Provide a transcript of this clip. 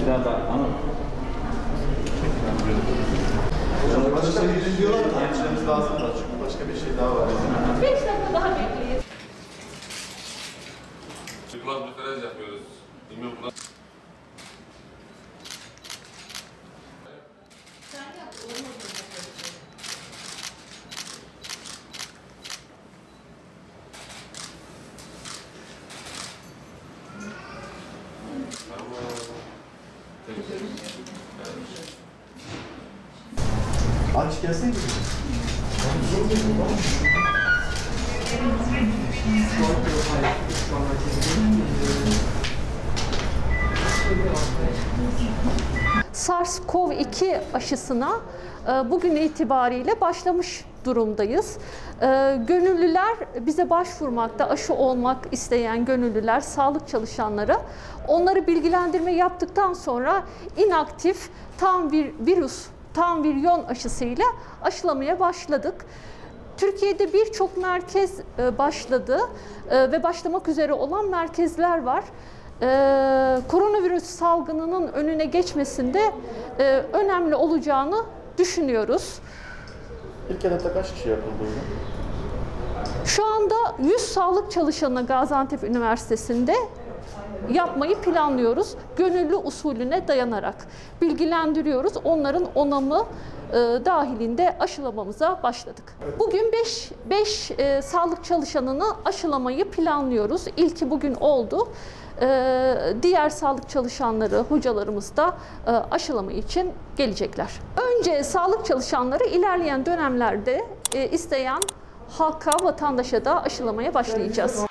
Biraz daha ama. Başka bir gün diyorlar da hemşiremiz lazım da çünkü başka bir şey daha var. 5 dakika daha bekleyin. Kulak müferez yapıyoruz. Bilmiyorum kulak. Aç gelseydi. SARS-CoV-2 aşısına bugün itibariyle başlamış durumdayız. Gönüllüler bize başvurmakta, aşı olmak isteyen gönüllüler, sağlık çalışanları, onları bilgilendirme yaptıktan sonra inaktif tam bir virüs, tam viryon aşısıyla aşılamaya başladık. Türkiye'de birçok merkez başladı ve başlamak üzere olan merkezler var. Koronavirüs salgınının önüne geçmesinde önemli olacağını düşünüyoruz. İlk etapta kaç kişi yapıldı hocam? Şu anda 100 sağlık çalışanı Gaziantep Üniversitesi'nde yapmayı planlıyoruz. Gönüllü usulüne dayanarak bilgilendiriyoruz. Onların onamı dahilinde aşılamamıza başladık. Bugün 5 sağlık çalışanını aşılamayı planlıyoruz. İlki bugün oldu. Diğer sağlık çalışanları, hocalarımız da aşılama için gelecekler. Önce sağlık çalışanları ilerleyen dönemlerde isteyen halka, vatandaşa da aşılamaya başlayacağız.